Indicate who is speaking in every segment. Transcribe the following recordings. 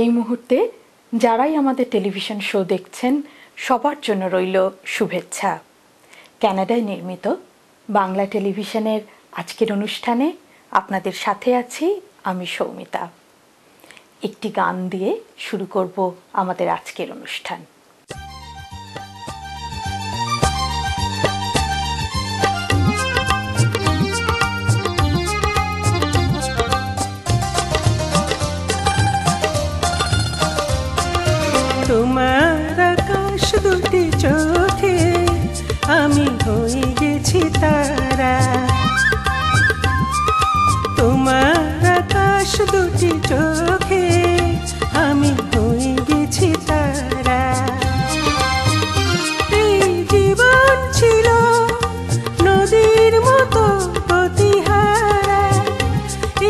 Speaker 1: এই মুহূর্তে যারাই আমাদের টেলিভিশন শো দেখছেন সবার জন্য রইল শুভেচ্ছা। কানাডায় নির্মিত বাংলা টেলিভিশনের আজকের অনুষ্ঠানে আপনাদের সাথে আছি আমি সৌমিতা। একটি গান দিয়ে শুরু করব আমাদের আজকের অনুষ্ঠান।
Speaker 2: তোমার আকাশ দুটি চোখে আমি হয়ে গেছি তারা, তোমার আকাশ দুটি চোখে আমি হয়ে গেছি তারা। এই জীবন ছিল নদীর মতো গতিহারা,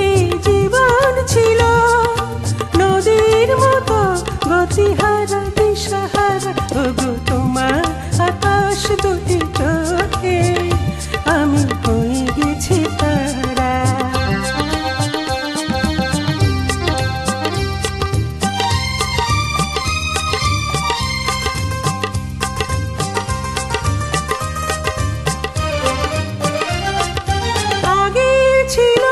Speaker 2: এই জীবন ছিল নদীর মতো গতিহারা দিশাহারা। ওগো তোমার আকাশ দুটি চোখে আমি হয়ে গেছি তারা। আগে ছিল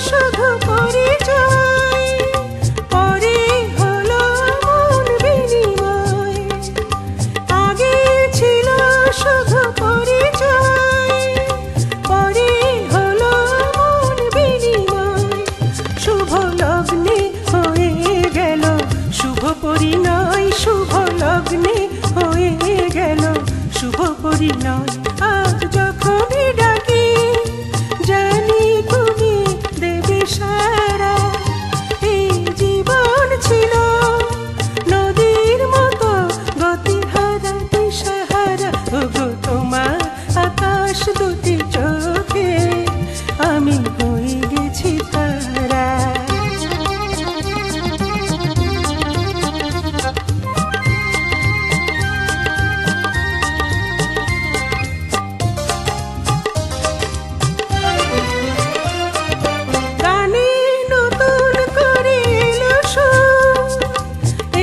Speaker 2: শুধু পরিচয়, পরে হলো মন বিনিময়। আগে ছিল শুধু পরিচয়, পরে হলো মন বিনিময়। শুভ লগ্নে হয়ে গেল শুভ পরিণয়, শুভ লগ্নে হয়ে গেল শুভ পরিণয়। আজ যখনই ডাকি জানি তুমি দেবে সারা। এই জীবন ছিল নদীর মতো গতিহারা দিশাহারা। ওগো তোমার আকাশ দুটি চোখে আমি হয়ে গেছি তারা। গানে নতুন করে এলো সুর,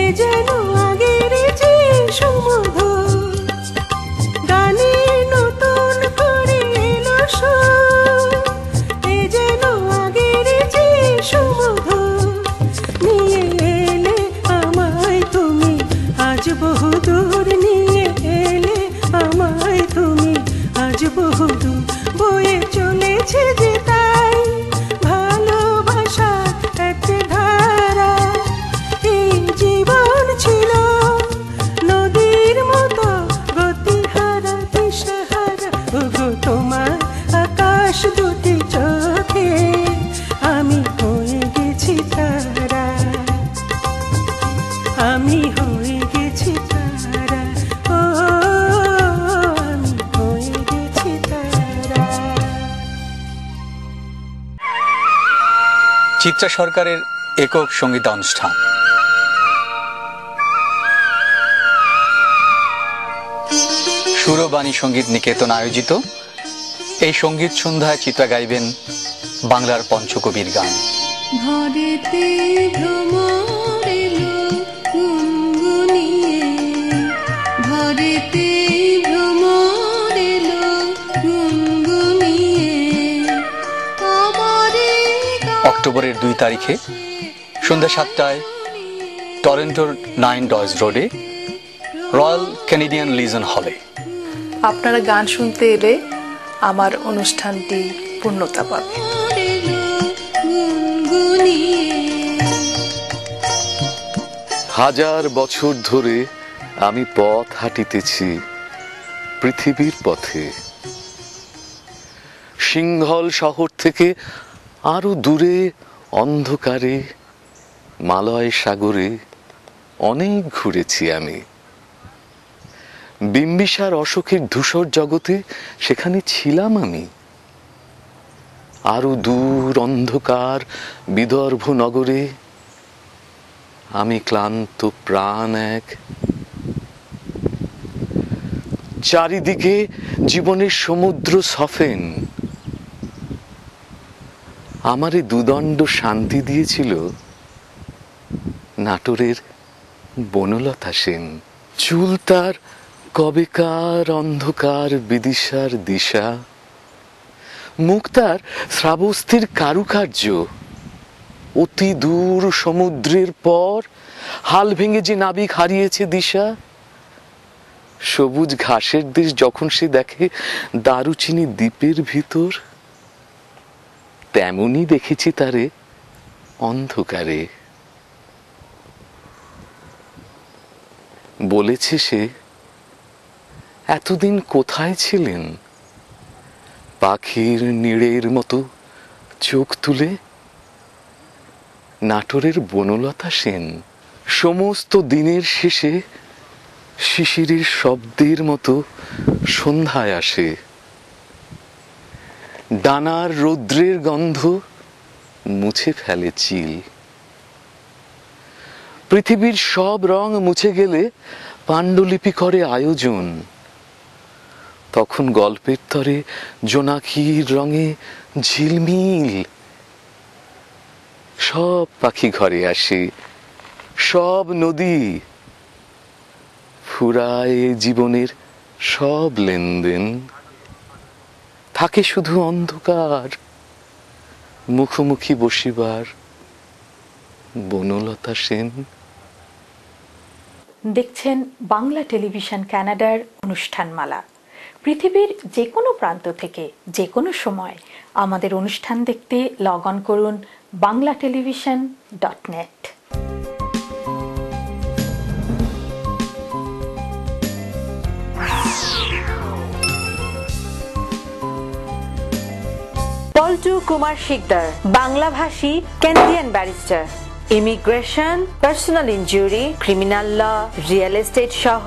Speaker 2: এ যেন আগের যে সুমধুর। গানে নতুন করে এলো সুর, এ যেন আগের যে সুমধুর। নিয়ে এলে আমায় তুমি আজ বহুদূর, নিয়ে এলে আমায় তুমি আজ বহুদূর। বয়ে চলেছে যে তাই ভালোবাসা এক ধারা। এই জীবন ছিল নদীর মতো গতিহারা দিশাহারা। ওগো তোমার আকাশ দুটি চোখে আমি হয়ে গেছি তারা, আমি হয়ে গেছি তারা। ও আমি হয়ে গেছি তারা।
Speaker 3: চিত্রা সরকারের একক সঙ্গীতানুষ্ঠান। সুরবাণী সঙ্গীত নিকেতন আয়োজিত এই সঙ্গীত সন্ধ্যায় চিত্রা গাইবেন বাংলার পঞ্চকবির গান।
Speaker 4: ভরেতে ভ্রমর এলো গুনগুনিয়ে, ভরেতে ভ্রমর এলো গুনগুনিয়ে।
Speaker 3: অক্টোবরের 2 তারিখে সন্ধ্যা 7টায় টরন্টোর 9 ডয়েস রোডে রয়্যাল ক্যানাডিয়ান লিজন হলে।
Speaker 5: আপনারা গান শুনতে এলে আমার অনুষ্ঠানটি পূর্ণতা পাবে।
Speaker 6: হাজার বছর ধরে আমি পথ হাঁটিতেছি পৃথিবীর পথে। সিংহল শহর থেকে আরো দূরে অন্ধকারে মালয় সাগরে অনেক ঘুরেছি আমি। বিম্বিসার অশোকের ধূসর জগতে সেখানে ছিলাম আমি। আরো দূর অন্ধকার বিদর্ভ নগরে আমি ক্লান্ত প্রাণ এক। চারিদিকে জীবনের সমুদ্র সফেন। আমারে দুদণ্ড শান্তি দিয়েছিল নাটোরের বনলতা সেন। চুল তার কবেকার অন্ধকার বিদিশার দিশা, মুখ তার শ্রাবস্তির কারুকার্য। অতি দূর সমুদ্রের পর হাল ভেঙে যে নাবিক হারিয়েছে দিশা, সবুজ ঘাসের দেশ যখন সে দেখে দারুচিনি দ্বীপের ভিতর, তেমনি দেখেছি তারে অন্ধকারে। বলেছে সে, এতদিন কোথায় ছিলেন? পাখির নীড়ের মতো চোখ তুলে নাটোরের বনলতা সেন। সমস্ত দিনের শেষে শিশিরের শব্দের মতো সন্ধ্যায় আসে, ডানার রৌদ্রের গন্ধ মুছে ফেলে চিল। পৃথিবীর সব রং মুছে গেলে পাণ্ডুলিপি করে আয়োজন, তখন গল্পের তরে জোনাকির রঙে ঝিলমিল। সব পাখি ঘরে আসে, সব নদী ফুরায় জীবনের সব লেনদেন। থাকে শুধু অন্ধকার, মুখোমুখি বসিবার বনলতা সেন।
Speaker 1: দেখছেন বাংলা টেলিভিশন কানাডার অনুষ্ঠানমালা। পৃথিবীর যে কোনো প্রান্ত থেকে যে কোনো সময় আমাদের অনুষ্ঠান দেখতে লগ অন করুন banglatelevision.net।
Speaker 7: পল্টু কুমার শিকদার, বাংলাভাষী Canadian barrister, immigration, personal injury, criminal law, real estate সহ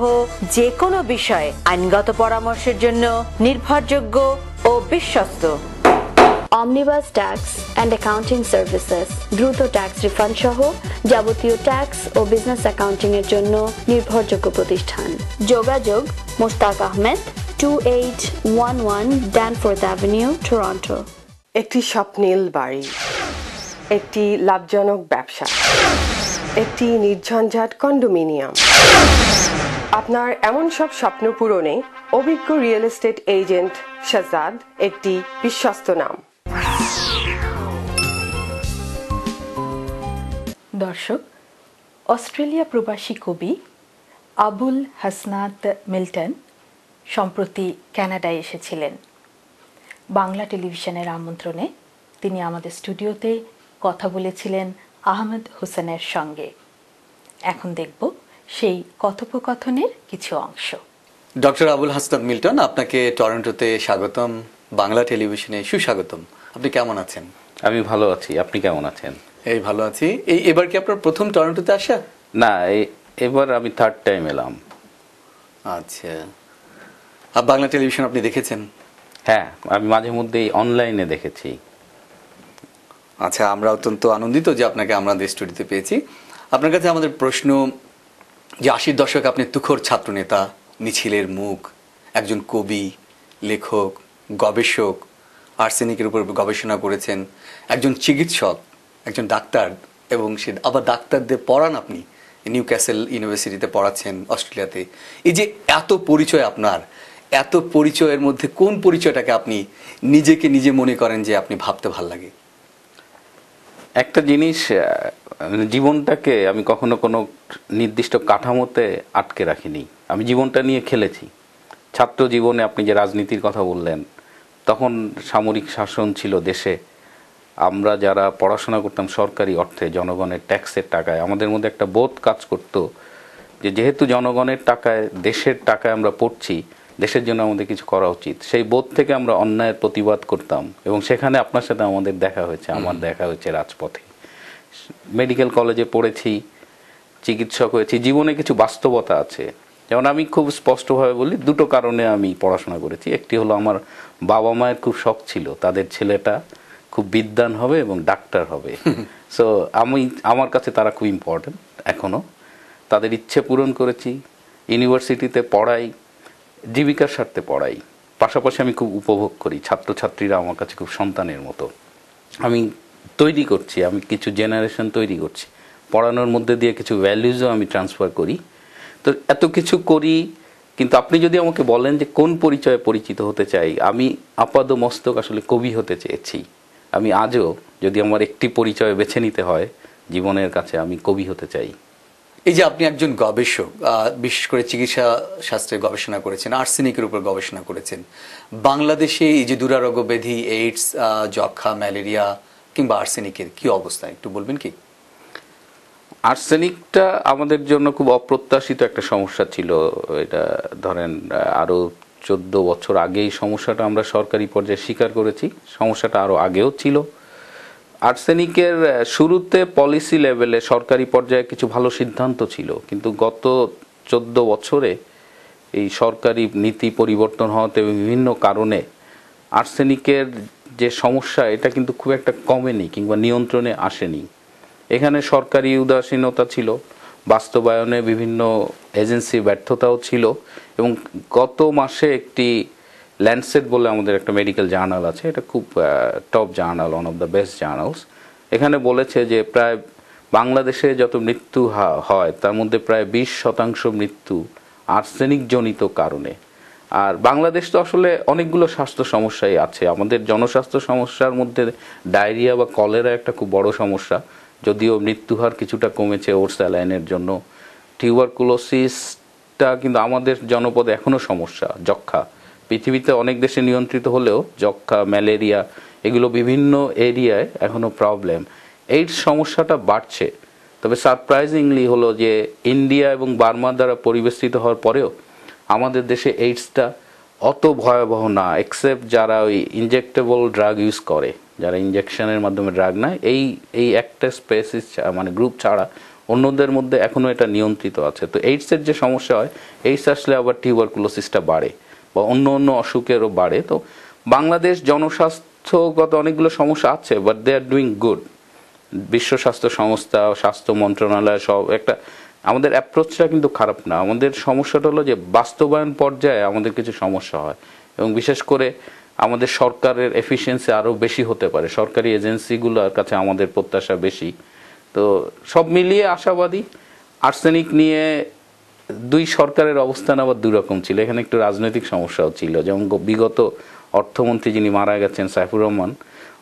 Speaker 7: যে কোনো বিষয়ে আইনগত পরামর্শের জন্য নির্ভরযোগ্য ও বিশ্বস্ত।
Speaker 8: Omnibus tax and accounting services, দ্রুত ট্যাক্স রিফান্ড সহ যাবতীয় ট্যাক্স ও বিজনেস অ্যাকাউন্টিং এর জন্য নির্ভরযোগ্য প্রতিষ্ঠান। যোগাযোগ Mushtaq Ahmed, 2811 Danforth avenue, Toronto.
Speaker 9: একটি স্বপ্নীল বাড়ি, একটি লাভজনক ব্যবসা, একটি নির্ঝঞ্ঝাট কন্ডোমিনিয়াম। আপনার এমন সব স্বপ্ন পূরণে অভিজ্ঞ রিয়েল এস্টেট এজেন্ট শাহজাদ একটি বিশ্বস্ত নাম।
Speaker 1: দর্শক, অস্ট্রেলিয়া প্রবাসী কবি আবুল হাসনাত মিল্টন সম্প্রতি কানাডায় এসেছিলেন। বাংলা টেলিভিশনের আমন্ত্রণে তিনি আমাদের স্টুডিওতে কথা বলেছিলেন আহমেদ হোসেনের সঙ্গে। এখন দেখব সেই কথোপকথনের কিছু অংশ।
Speaker 3: ডক্টর আবুল হাসনাত মিল্টন, আপনাকে টরন্টোতে স্বাগতম, বাংলা টেলিভিশনে সুস্বাগতম। আপনি কেমন আছেন?
Speaker 10: আমি ভালো আছি, আপনি কেমন আছেন?
Speaker 3: এই ভালো আছি। এবার কি আপনার প্রথম টরন্টোতে আসা?
Speaker 10: না, এবার আমি থার্ড টাইম এলাম।
Speaker 3: আচ্ছা, বাংলা টেলিভিশন আপনি দেখেছেন?
Speaker 10: হ্যাঁ, আমি মাঝে মধ্যে অনলাইনে দেখেছি।
Speaker 3: আচ্ছা, আমরা অত্যন্ত আনন্দিত যে আপনাকে আমাদের স্টুডিওতে পেয়েছি। আপনার কাছে আমাদের প্রশ্ন যে 80-র দশকে আপনি তুখোর ছাত্রনেতা, মিছিলের মুখ, একজন কবি, লেখক, গবেষক, আর্সেনিকের উপর গবেষণা করেছেন, একজন চিকিৎসক, একজন ডাক্তার, এবং সে আবার ডাক্তারদের পড়ান। আপনি নিউ ক্যাসেল ইউনিভার্সিটিতে পড়াচ্ছেন অস্ট্রেলিয়াতে। এই যে এত পরিচয় আপনার, এত পরিচয়ের মধ্যে কোন পরিচয়টাকে আপনি নিজেকে নিজে মনে করেন যে আপনি ভাবতে ভাল লাগে?
Speaker 10: একটা জিনিস, জীবনটাকে আমি কখনো কোনো নির্দিষ্ট কাঠামোতে আটকে রাখিনি। আমি জীবনটা নিয়ে খেলেছি। ছাত্র জীবনে আপনি যে রাজনীতির কথা বললেন, তখন সামরিক শাসন ছিল দেশে। আমরা যারা পড়াশোনা করতাম সরকারি অর্থে, জনগণের ট্যাক্সের টাকায়, আমাদের মধ্যে একটা বোধ কাজ করতো যে যেহেতু জনগণের টাকায়, দেশের টাকায় আমরা পড়ছি, দেশের জন্য আমাদের কিছু করা উচিত। সেই বোধ থেকে আমরা অন্যায়ের প্রতিবাদ করতাম, এবং সেখানে আপনার সাথে আমাদের দেখা হয়েছে। আমার দেখা হয়েছে রাজপথে। মেডিকেল কলেজে পড়েছি, চিকিৎসক হয়েছি। জীবনে কিছু বাস্তবতা আছে। যেমন আমি খুব স্পষ্টভাবে বলি, দুটো কারণে আমি পড়াশোনা করেছি। একটি হলো আমার বাবা মায়ের খুব শখ ছিল তাদের ছেলেটা খুব বিদ্বান হবে এবং ডাক্তার হবে। সো আমার কাছে তারা খুব ইম্পর্টেন্ট এখনও। তাদের ইচ্ছে পূরণ করেছি। ইউনিভার্সিটিতে পড়াই, জীবিকার স্বার্থে পড়াই, পাশাপাশি আমি খুব উপভোগ করি। ছাত্রছাত্রীরা আমার কাছে খুব সন্তানের মতো। আমি তৈরি করছি, আমি কিছু জেনারেশন তৈরি করছি। পড়ানোর মধ্যে দিয়ে কিছু ভ্যালুজও আমি ট্রান্সফার করি। তো এত কিছু করি, কিন্তু আপনি যদি আমাকে বলেন যে কোন পরিচয়ে পরিচিত হতে চাই, আমি আপাদ মস্তক আসলে কবি হতে চেয়েছি। আমি আজও যদি আমার একটি পরিচয় বেছে নিতে হয় জীবনের কাছে, আমি কবি হতে চাই।
Speaker 3: এই যে আপনি একজন গবেষক, বিশেষ করে চিকিৎসা শাস্ত্রে গবেষণা করেছেন, আর্সেনিকের উপর গবেষণা করেছেন, বাংলাদেশে এই যে দুরারোগ্য ব্যাধি, এইডস, যক্ষা, ম্যালেরিয়া কিংবা আর্সেনিকের কি অবস্থা একটু বলবেন কি?
Speaker 10: আর্সেনিকটা আমাদের জন্য খুব অপ্রত্যাশিত একটা সমস্যা ছিল। এটা ধরেন আরো 14 বছর আগে এই সমস্যাটা আমরা সরকারি পর্যায়ে স্বীকার করেছি। সমস্যাটা আরো আগেও ছিল। আর্সেনিকের শুরুতে পলিসি লেভেলে সরকারি পর্যায়ে কিছু ভালো সিদ্ধান্ত ছিল, কিন্তু গত 14 বছরে এই সরকারি নীতি পরিবর্তন হওয়াতে বিভিন্ন কারণে আর্সেনিকের যে সমস্যা এটা কিন্তু খুব একটা কমেনি কিংবা নিয়ন্ত্রণে আসেনি। এখানে সরকারি উদাসীনতা ছিল, বাস্তবায়নে বিভিন্ন এজেন্সির ব্যর্থতাও ছিল, এবং গত মাসে একটি ল্যান্ডসেট বলে আমাদের একটা মেডিকেল জার্নাল আছে, এটা খুব top journal, one of the best journals, এখানে বলেছে যে প্রায় বাংলাদেশে যত মৃত্যু হয় তার মধ্যে প্রায় 20% মৃত্যু আর্সেনিক জনিত কারণে। আর বাংলাদেশ তো আসলে অনেকগুলো স্বাস্থ্য সমস্যাই আছে। আমাদের জনস্বাস্থ্য সমস্যার মধ্যে ডায়রিয়া বা কলেরা একটা খুব বড় সমস্যা, যদিও মৃত্যুহার কিছুটা কমেছে ওর স্যালাইনের জন্য। টিউবারকুলোসিসটা কিন্তু আমাদের জনপদে এখনো সমস্যা। যক্ষা পৃথিবীতে অনেক দেশে নিয়ন্ত্রিত হলেও যক্ষা, ম্যালেরিয়া এগুলো বিভিন্ন এরিয়ায় এখনো প্রবলেম। এইডস সমস্যাটা বাড়ছে, তবে সারপ্রাইজিংলি হলো যে ইন্ডিয়া এবং বার্মা দ্বারা পরিবেষ্টিত হওয়ার পরেও আমাদের দেশে এইডসটা অত ভয়াবহ না, এক্সেপ্ট যারা ওই ইনজেক্টেবল ড্রাগ ইউজ করে, যারা ইনজেকশনের মাধ্যমে ড্রাগ নেয়, এই একটা স্পেসিস মানে গ্রুপ ছাড়া অন্যদের মধ্যে এখনো এটা নিয়ন্ত্রিত আছে। তো এইডসের যে সমস্যা হয়, এইডস আসলে আবার টিউবারকুলোসিসটা বাড়ে বা অন্য অন্য অসুখেরও বাড়ে। তো বাংলাদেশ জনস্বাস্থ্যগত অনেকগুলো সমস্যা আছে, but they are doing good. বিশ্ব স্বাস্থ্য সংস্থা, স্বাস্থ্য মন্ত্রণালয় সব একটা, আমাদের অ্যাপ্রোচটা কিন্তু খারাপ না। আমাদের সমস্যাটা হলো যে বাস্তবায়ন পর্যায়ে আমাদের কিছু সমস্যা হয়, এবং বিশেষ করে আমাদের সরকারের এফিসিয়েন্সি আরও বেশি হতে পারে, সরকারি এজেন্সিগুলোর কাছে আমাদের প্রত্যাশা বেশি। তো সব মিলিয়ে আশাবাদী। আর্সেনিক নিয়ে দুই সরকারের অবস্থান আবার দুই রকম ছিল, এখানে একটু রাজনৈতিক সমস্যাও ছিল। যেমন বিগত অর্থমন্ত্রী যিনি মারা গেছেন সাইফুর রহমান,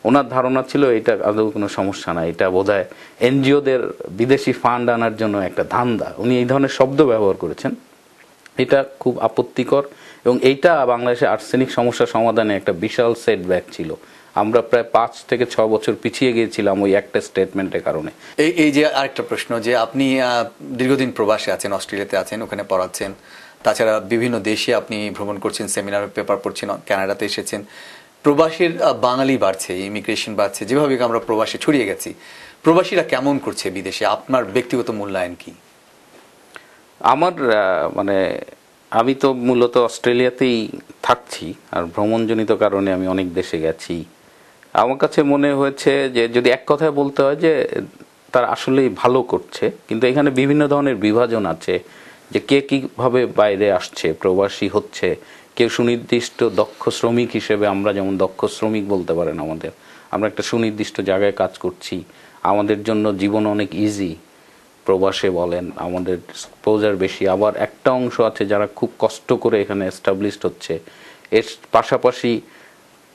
Speaker 10: ওনার ধারণা ছিল এটা আদৌ কোনো সমস্যা না, এটা বোধহয় এনজিওদের বিদেশি ফান্ড আনার জন্য একটা ধান্দা, উনি এই ধরনের শব্দ ব্যবহার করেছেন। এটা খুব আপত্তিকর, এবং এইটা বাংলাদেশে আর্সেনিক সমস্যা সমাধানে একটা বিশাল সেটব্যাক ছিল। আমরা প্রায় 5 থেকে 6 বছর পিছিয়ে গিয়েছিলাম ওই একটা স্টেটমেন্টের কারণে।
Speaker 3: এই যে আরেকটা প্রশ্ন, যে আপনি দীর্ঘদিন প্রবাসে আছেন, অস্ট্রেলিয়াতে আছেন, ওখানে পড়াচ্ছেন, তাছাড়া বিভিন্ন দেশে আপনি ভ্রমণ করছেন, সেমিনার পেপার পড়ছেন, কানাডাতে এসেছেন। প্রবাসীর বাঙালি বাড়ছে, ইমিগ্রেশন বাড়ছে, যেভাবে আমরা প্রবাসে ছড়িয়ে গেছি, প্রবাসীরা কেমন করছে বিদেশে? আপনার ব্যক্তিগত মূল্যায়ন কি?
Speaker 10: আমার মানে আমি তো মূলত অস্ট্রেলিয়াতেই থাকছি, আর ভ্রমণজনিত কারণে আমি অনেক দেশে গেছি। আমার কাছে মনে হয়েছে যে যদি এক কথায় বলতে হয় যে তারা আসলেই ভালো করছে, কিন্তু এখানে বিভিন্ন ধরনের বিভাজন আছে, যে কে কীভাবে বাইরে আসছে, প্রবাসী হচ্ছে, কেউ সুনির্দিষ্ট দক্ষ শ্রমিক হিসেবে, আমরা যেমন দক্ষ শ্রমিক বলতে পারেন আমাদের, আমরা একটা সুনির্দিষ্ট জায়গায় কাজ করছি, আমাদের জন্য জীবন অনেক ইজি, প্রবাসে বলেন আমাদের এক্সপোজার বেশি। আবার একটা অংশ আছে যারা খুব কষ্ট করে এখানে এস্টাবলিশড হচ্ছে, এর পাশাপাশি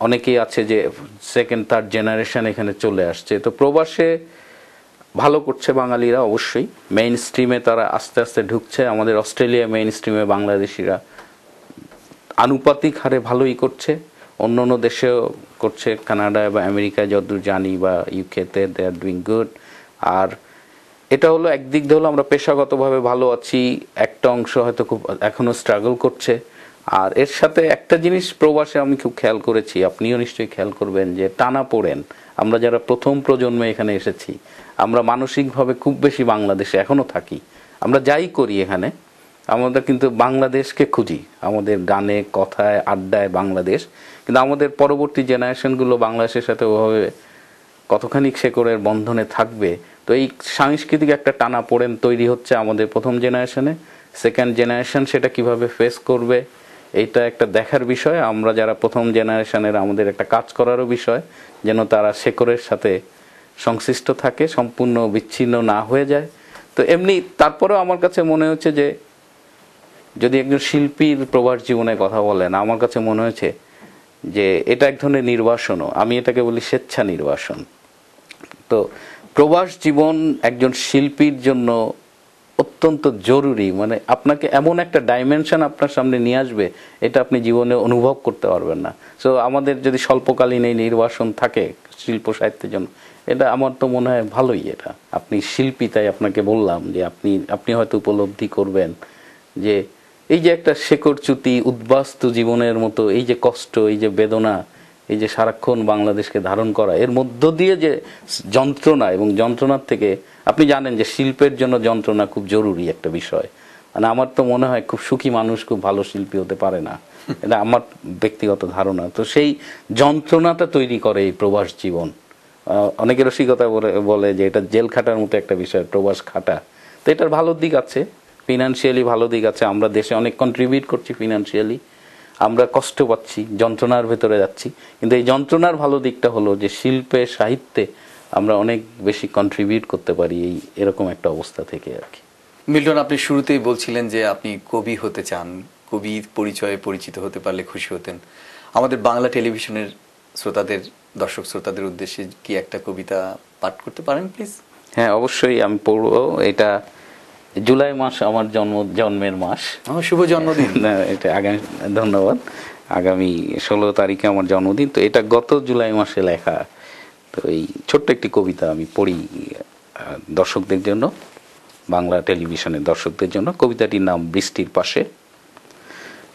Speaker 10: অনেকেই আছে যে সেকেন্ড থার্ড জেনারেশন এখানে চলে আসছে। তো প্রবাসে ভালো করছে বাঙালিরা, অবশ্যই মেইন স্ট্রিমে তারা আস্তে আস্তে ঢুকছে। আমাদের অস্ট্রেলিয়া মেইন স্ট্রিমে বাংলাদেশিরা আনুপাতিক হারে ভালোই করছে, অন্য অন্য দেশেও করছে, কানাডায় বা আমেরিকায় যতদূর জানি বা ইউকেতে দে আর ডুইং গুড। আর এটা হলো একদিক দিয়ে হলো আমরা পেশাগতভাবে ভালো আছি, একটা অংশ হয়তো খুব এখনো স্ট্রাগল করছে। আর এর সাথে একটা জিনিস প্রবাসে আমি খুব খেয়াল করেছি, আপনিও নিশ্চয়ই খেয়াল করবেন, যে টানা পড়েন আমরা যারা প্রথম প্রজন্মে এখানে এসেছি, আমরা মানসিকভাবে খুব বেশি বাংলাদেশে এখনো থাকি। আমরা যাই করি এখানে আমাদের কিন্তু বাংলাদেশকে খুঁজি, আমাদের গানে কথায় আড্ডায় বাংলাদেশ, কিন্তু আমাদের পরবর্তী জেনারেশনগুলো বাংলাদেশের সাথে ওভাবে কতখানি শেকড়ের বন্ধনে থাকবে। তো এই সাংস্কৃতিক একটা টানা পড়েন তৈরি হচ্ছে আমাদের প্রথম জেনারেশনে, সেকেন্ড জেনারেশন সেটা কিভাবে ফেস করবে এইটা একটা দেখার বিষয়। আমরা যারা প্রথম জেনারেশনের আমাদের একটা কাজ করারও বিষয়, যেন তারা শেকড়ের সাথে সংশ্লিষ্ট থাকে, সম্পূর্ণ বিচ্ছিন্ন না হয়ে যায়। তো এমনি তারপরেও আমার কাছে মনে হচ্ছে যে যদি একজন শিল্পীর প্রবাস জীবনের কথা বলেন, আমার কাছে মনে হয়েছে যে এটা এক ধরনের নির্বাসনও, আমি এটাকে বলি স্বেচ্ছা নির্বাসন। তো প্রবাস জীবন একজন শিল্পীর জন্য অত্যন্ত জরুরি, মানে আপনাকে এমন একটা ডাইমেনশন আপনার সামনে নিয়ে আসবে, এটা আপনি জীবনে অনুভব করতে পারবেন না। সো আমাদের যদি স্বল্পকালীন এই নির্বাসন থাকে শিল্প সাহিত্যের জন্য, এটা আমার তো মনে হয় ভালোই। এটা আপনি শিল্পী, তাই আপনাকে বললাম যে আপনি হয়তো উপলব্ধি করবেন যে এই যে একটা শেকড়চ্যুতি উদ্বাস্তু জীবনের মতো এই যে কষ্ট, এই যে বেদনা, এই যে সারাক্ষণ বাংলাদেশকে ধারণ করা, এর মধ্য দিয়ে যে যন্ত্রণা, এবং যন্ত্রণার থেকে আপনি জানেন যে শিল্পের জন্য যন্ত্রণা খুব জরুরি একটা বিষয়। মানে আমার তো মনে হয় খুব সুখী মানুষ খুব ভালো শিল্পী হতে পারে না, এটা আমার ব্যক্তিগত ধারণা। তো সেই যন্ত্রণাটা তৈরি করে এই প্রবাস জীবন। অনেকে রসিকতা বলে যে এটা জেল খাটার মতো একটা বিষয়, প্রবাস খাটা। তো এটার ভালো দিক আছে, ফিনান্সিয়ালি ভালো দিক আছে, আমরা দেশে অনেক কন্ট্রিবিউট করছি ফিনান্সিয়ালি, আমরা কষ্ট পাচ্ছি, যন্ত্রণার ভেতরে যাচ্ছি, কিন্তু এই যন্ত্রণার ভালো দিকটা হলো যে শিল্পে সাহিত্যে আমরা অনেক বেশি কন্ট্রিবিউট করতে পারি এই এরকম একটা অবস্থা থেকে আর কি।
Speaker 3: মিল্টন, আপনি শুরুতেই বলছিলেন যে আপনি কবি হতে চান, কবির পরিচয়ে পরিচিত হতে পারলে খুশি হতেন। আমাদের বাংলা টেলিভিশনের শ্রোতাদের, দর্শক শ্রোতাদের উদ্দেশ্যে কি একটা কবিতা পাঠ করতে পারেন প্লিজ?
Speaker 10: হ্যাঁ, অবশ্যই আমি পড়বো। এটা জুলাই মাস আমার জন্মের মাস।
Speaker 3: শুভ জন্মদিন।
Speaker 10: এটা আগামী, ধন্যবাদ। আগামী 16 তারিখে আমার জন্মদিন। তো এটা গত জুলাই মাসে লেখা। তো এই ছোট্ট একটি কবিতা আমি পড়ি দর্শকদের জন্য, বাংলা টেলিভিশনের দর্শকদের জন্য। কবিতাটির নাম বৃষ্টির পাশে।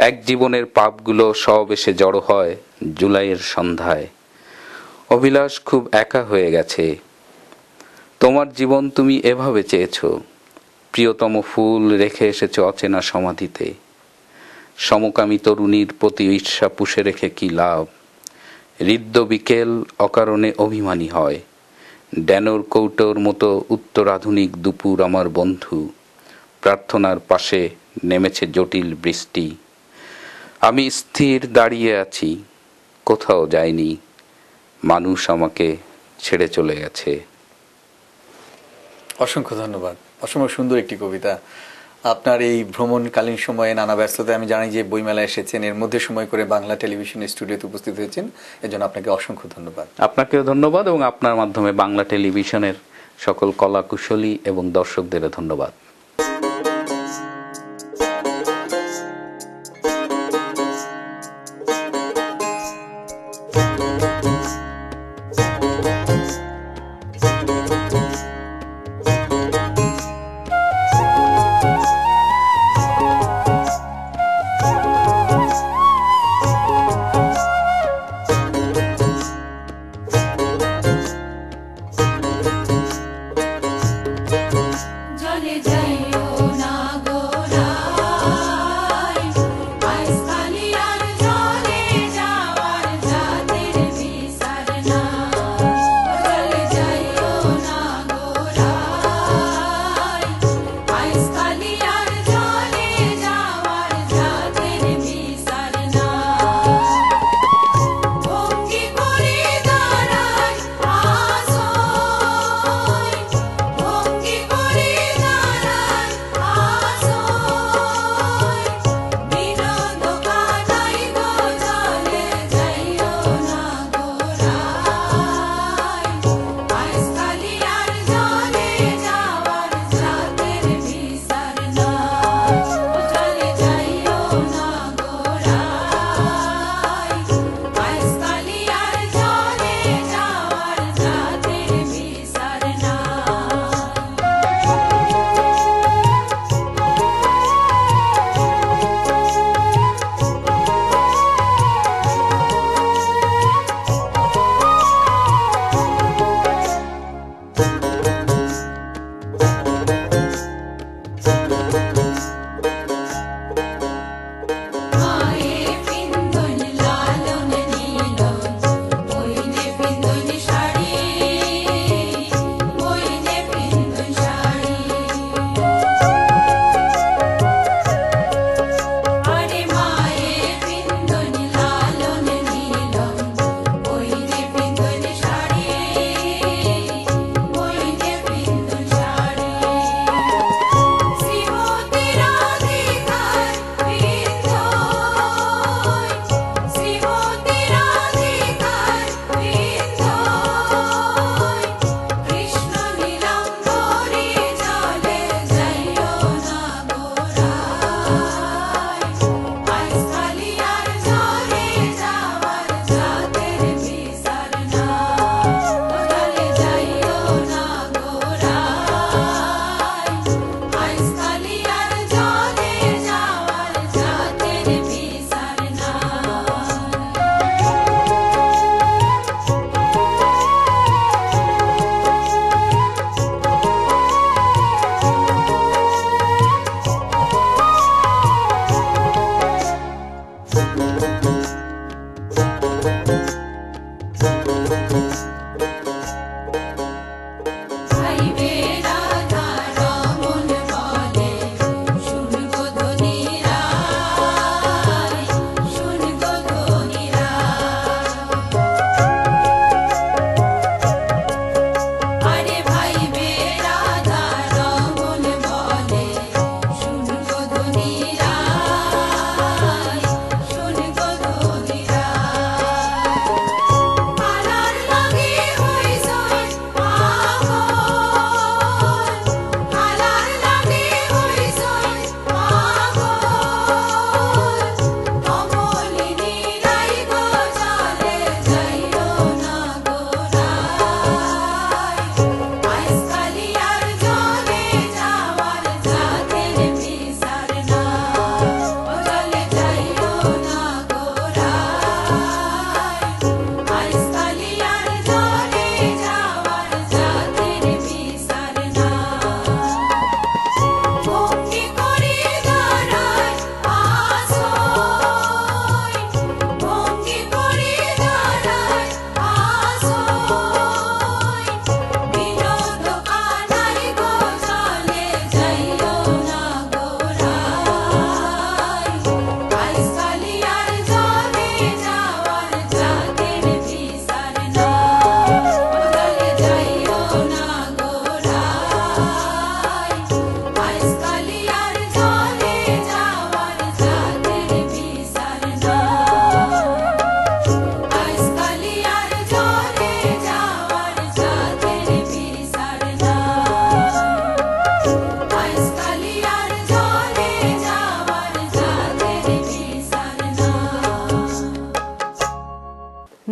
Speaker 10: এক জীবনের পাপগুলো সব এসে জড়ো হয় জুলাইয়ের সন্ধ্যায়। অভিলাষ খুব একা হয়ে গেছে। তোমার জীবন তুমি এভাবে চেয়েছো, প্রিয়তম ফুল রেখে এসেছ অচেনা সমাধিতে। সমকামী তরুণীর প্রতি ঈর্ষা পুষে রেখে কি লাভ? হৃদ্য বিকেল অকারণে অভিমানী হয়। ড্যানোর কৌটোর মতো উত্তরাধুনিক দুপুর আমার বন্ধু। প্রার্থনার পাশে নেমেছে জটিল বৃষ্টি। আমি স্থির দাঁড়িয়ে আছি, কোথাও যাইনি। মানুষ আমাকে ছেড়ে চলে গেছে।
Speaker 3: অসংখ্য ধন্যবাদ। অসম্ভব সুন্দর একটি কবিতা। আপনার এই ভ্রমণকালীন সময়ে নানা ব্যস্ততায় আমি জানি যে বইমেলা এসেছেন, এর মধ্যে সময় করে বাংলা টেলিভিশনের স্টুডিওতে উপস্থিত হয়েছেন, এজন্য আপনাকে অসংখ্য ধন্যবাদ।
Speaker 10: আপনাকেও ধন্যবাদ, এবং আপনার মাধ্যমে বাংলা টেলিভিশনের সকল কলাকুশলী এবং দর্শকদেরও ধন্যবাদ।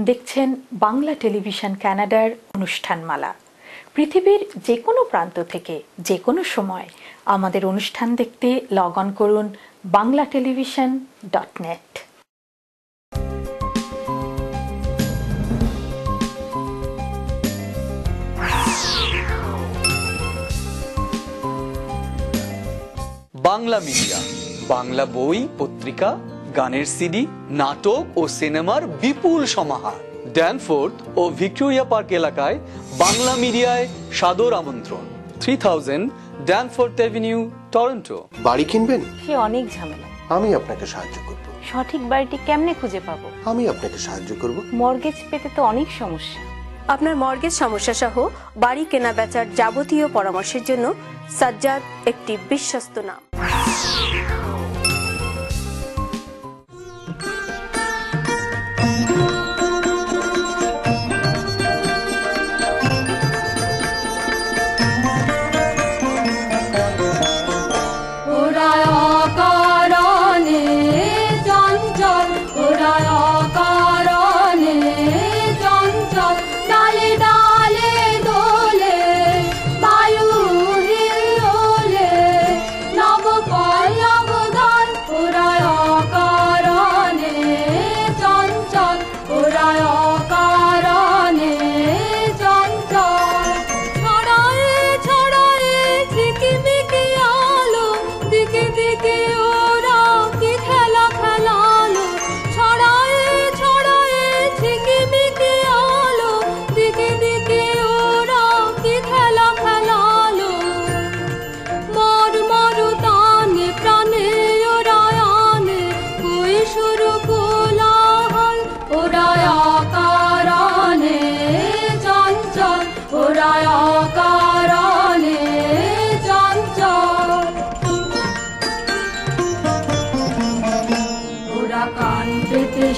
Speaker 1: দেখছেন বাংলা টেলিভিশন কানাডার অনুষ্ঠানমালা। পৃথিবীর যে কোনো প্রান্ত থেকে যে কোনো সময় আমাদের অনুষ্ঠান দেখতে লগ অন করুন banglatelevision.net।
Speaker 3: বাংলা মিডিয়া, বাংলা বই, পত্রিকা, গানের সিডি, নাটক ও সিনেমার বিপুল সমাহার। ড্যানফোর্থ ও ভিক্টোরিয়া পার্ক এলাকায় বাংলা মিডিয়ায় সাদর আমন্ত্রণ। 3000 ড্যানফোর্থ অ্যাভিনিউ, টরন্টো।
Speaker 11: বাড়ি কিনবেন?
Speaker 12: সে অনেক ঝামেলা।
Speaker 11: আমি আপনাকে সাহায্য করব।
Speaker 12: সঠিক বাড়িটি কেমনে খুঁজে পাবো?
Speaker 11: আমি আপনাকে সাহায্য করব।
Speaker 12: মর্গেজ পেতে তো অনেক সমস্যা।
Speaker 13: আপনার মর্গেজ সমস্যা সহ বাড়ি কেনা বেচার যাবতীয় পরামর্শের জন্য সাজ্জাদ একটি বিশ্বস্ত নাম।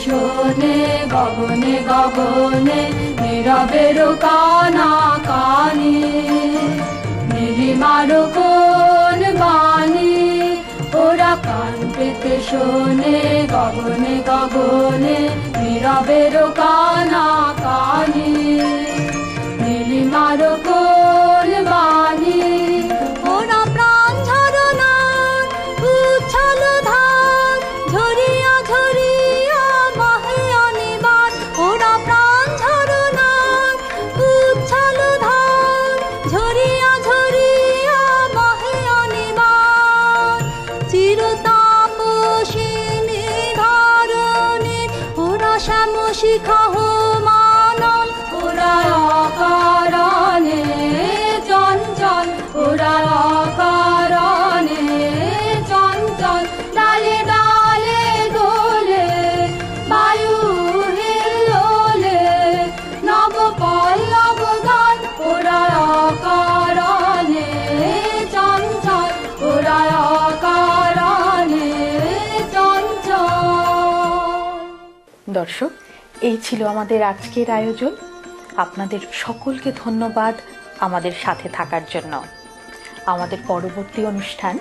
Speaker 14: শোনে গগনে গগনে নীরবের কানা কানি, নীলিমার কোন বাণী ওরা কান পেতে শোনে গগনে গগনে নীরবের কানা কানি, নীলিমার কোন বাণী ওরা প্রাণ ঝরনার উচ্ছল ধার ঝরিয়া ঝরিয়া বাহে অনিবার, ওরা প্রাণ ঝরনার উচ্ছল ধার ঝরিয়া ঝরিয়া বাহে অনিবার, চিরতাপসিনী ধারণী ওরা শ্যাম শিখা মানল, ওরা অকারণে চঞ্চল, ওরা অকারণে চঞ্চল, ডালে ডালে দোলে বায়ু হিল্লোলে নব পল্লব গান, ওরা অকারণে চঞ্চল, ওরা অকারণে চঞ্চল।
Speaker 1: দর্শক, এই ছিল আমাদের আজকের আয়োজন। আপনাদের সকলকে ধন্যবাদ আমাদের সাথে থাকার জন্য। আমাদের পরবর্তী অনুষ্ঠান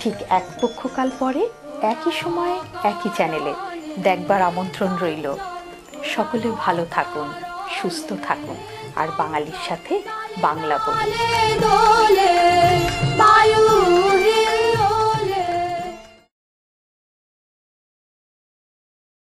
Speaker 1: ঠিক এক পক্ষকাল পরে একই সময়ে একই চ্যানেলে দেখবার আমন্ত্রণ রইল। সকলে ভালো থাকুন, সুস্থ থাকুন, আর বাঙালির সাথে বাংলা বলুন।